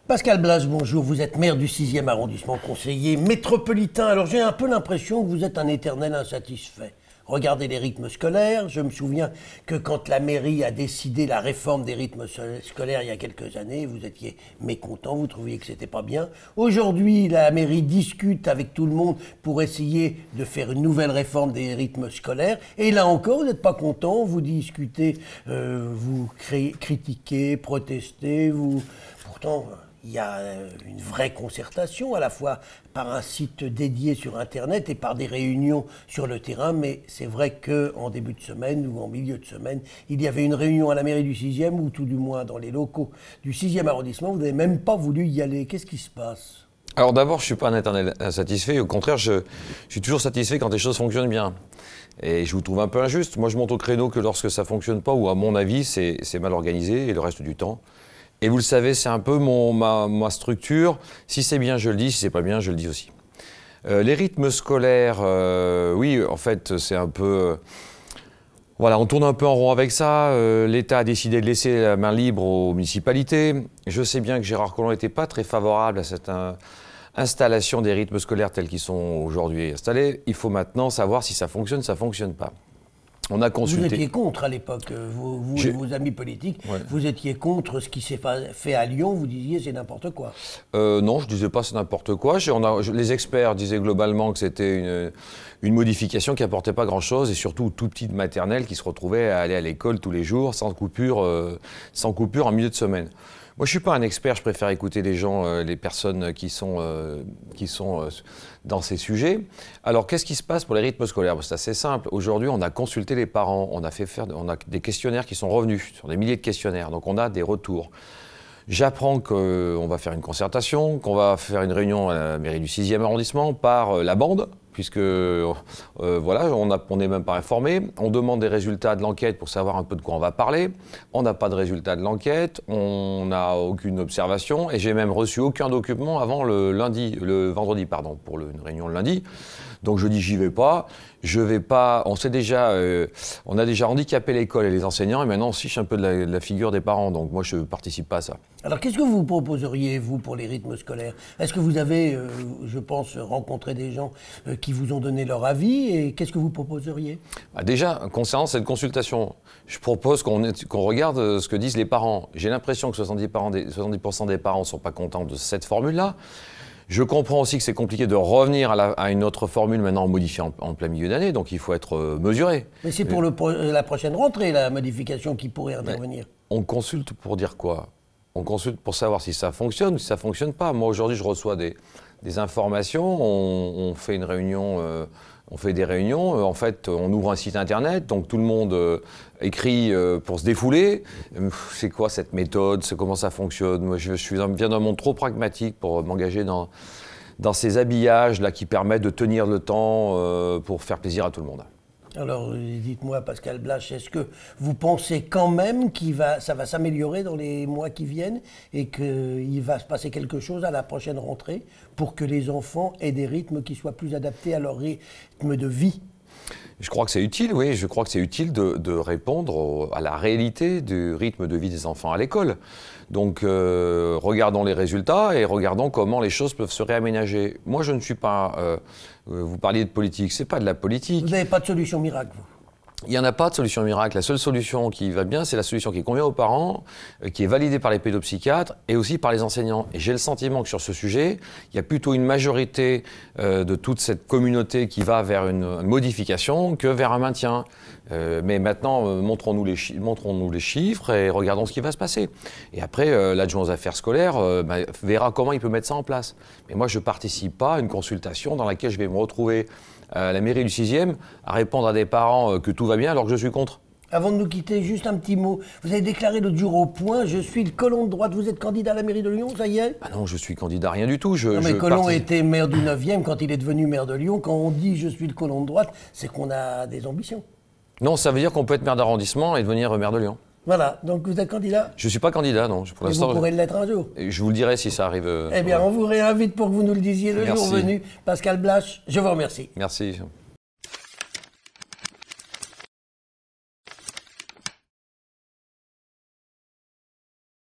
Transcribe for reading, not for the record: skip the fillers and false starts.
Pascal Blache, bonjour. Vous êtes maire du 6e arrondissement, conseiller métropolitain. Alors j'ai un peu l'impression que vous êtes un éternel insatisfait. Regardez les rythmes scolaires. Je me souviens que quand la mairie a décidé la réforme des rythmes scolaires il y a quelques années, vous étiez mécontent, vous trouviez que c'était pas bien. Aujourd'hui, la mairie discute avec tout le monde pour essayer de faire une nouvelle réforme des rythmes scolaires. Et là encore, vous n'êtes pas content, vous discutez, vous critiquez, protestez, Pourtant, il y a une vraie concertation, à la fois par un site dédié sur Internet et par des réunions sur le terrain. Mais c'est vrai qu'en début de semaine ou en milieu de semaine, il y avait une réunion à la mairie du 6e, ou tout du moins dans les locaux du 6e arrondissement. Vous n'avez même pas voulu y aller. Qu'est-ce qui se passe ? Alors d'abord, je ne suis pas un éternel insatisfait. Au contraire, je suis toujours satisfait quand les choses fonctionnent bien. Et je vous trouve un peu injuste. Moi, je monte au créneau que lorsque ça ne fonctionne pas, ou à mon avis, c'est mal organisé, et le reste du temps. Et vous le savez, c'est un peu ma structure. Si c'est bien, je le dis. Si c'est pas bien, je le dis aussi. Les rythmes scolaires, oui, en fait, c'est un peu... voilà, on tourne un peu en rond avec ça. L'État a décidé de laisser la main libre aux municipalités. Je sais bien que Gérard Collomb n'était pas très favorable à cette installation des rythmes scolaires tels qu'ils sont aujourd'hui installés. Il faut maintenant savoir si ça fonctionne pas. On a consulté. Vous étiez contre à l'époque, vous et vos amis politiques, ouais. Vous étiez contre ce qui s'est fait à Lyon, vous disiez c'est n'importe quoi. Non, je ne disais pas c'est n'importe quoi. Les experts disaient globalement que c'était une modification qui n'apportait pas grand-chose, et surtout tout petit de maternelle qui se retrouvait à aller à l'école tous les jours sans coupure en milieu de semaine. Moi, je ne suis pas un expert, je préfère écouter les gens, les personnes qui sont dans ces sujets. Alors, qu'est-ce qui se passe pour les rythmes scolaires ? C'est assez simple. Aujourd'hui, on a consulté les parents, on a des questionnaires qui sont revenus, sur des milliers de questionnaires, donc on a des retours. J'apprends qu'on va faire une concertation, qu'on va faire une réunion à la mairie du 6e arrondissement par la bande, puisque voilà, on n'est même pas informé. On demande des résultats de l'enquête pour savoir un peu de quoi on va parler. On n'a pas de résultats de l'enquête, on n'a aucune observation, et j'ai même reçu aucun document avant le vendredi, pour une réunion le lundi. Donc je dis j'y vais pas, je vais pas. On a déjà handicapé l'école et les enseignants, et maintenant on se fiche un peu de la figure des parents. Donc moi je participe pas à ça. Alors qu'est-ce que vous proposeriez, vous, pour les rythmes scolaires ? Est-ce que vous avez, je pense, rencontré des gens qui vous ont donné leur avis, et qu'est-ce que vous proposeriez ? Déjà, concernant cette consultation, je propose qu'on regarde ce que disent les parents. J'ai l'impression que 70% des parents ne sont pas contents de cette formule-là. Je comprends aussi que c'est compliqué de revenir à une autre formule maintenant modifiée en plein milieu d'année, donc il faut être mesuré. Mais c'est pour la prochaine rentrée, la modification qui pourrait intervenir. On consulte pour dire quoi ? On consulte pour savoir si ça fonctionne ou si ça ne fonctionne pas. Moi, aujourd'hui, je reçois des informations, on fait une réunion, on fait des réunions. En fait, on ouvre un site internet, donc tout le monde écrit pour se défouler. C'est quoi cette méthode ? C'est comment ça fonctionne ? Moi, je viens d'un monde trop pragmatique pour m'engager dans ces habillages-là qui permettent de tenir le temps pour faire plaisir à tout le monde. Alors, dites-moi, Pascal Blache, est-ce que vous pensez quand même ça va s'améliorer dans les mois qui viennent, et qu'il va se passer quelque chose à la prochaine rentrée pour que les enfants aient des rythmes qui soient plus adaptés à leur rythme de vie ? Je crois que c'est utile, oui. Je crois que c'est utile de répondre à la réalité du rythme de vie des enfants à l'école. Donc, regardons les résultats et regardons comment les choses peuvent se réaménager. Moi, je ne suis pas... vous parliez de politique, c'est pas de la politique. Vous n'avez pas de solution miracle, vous ? Il n'y en a pas de solution miracle. La seule solution qui va bien, c'est la solution qui convient aux parents, qui est validée par les pédopsychiatres et aussi par les enseignants. Et j'ai le sentiment que sur ce sujet, il y a plutôt une majorité de toute cette communauté qui va vers une modification que vers un maintien. Mais maintenant, montrons-nous les chiffres et regardons ce qui va se passer. Et après, l'adjoint aux affaires scolaires verra comment il peut mettre ça en place. Mais moi, je ne participe pas à une consultation dans laquelle je vais me retrouver à la mairie du 6e à répondre à des parents que tout va bien alors que je suis contre. Avant de nous quitter, juste un petit mot. Vous avez déclaré l'autre jour au Point, je suis le Collomb de droite. Vous êtes candidat à la mairie de Lyon, ça y est ? Ah non, je suis candidat à rien du tout. Non, mais Collomb était maire du 9e quand il est devenu maire de Lyon. Quand on dit je suis le Collomb de droite, c'est qu'on a des ambitions. Non, ça veut dire qu'on peut être maire d'arrondissement et devenir maire de Lyon. Voilà, donc vous êtes candidat ? Je ne suis pas candidat, non. Pour l'instant, vous pourrez l'être un jour. Je vous le dirai si ça arrive. Eh bien, on vous réinvite pour que vous nous le disiez le jour venu. Pascal Blache, je vous remercie. Merci.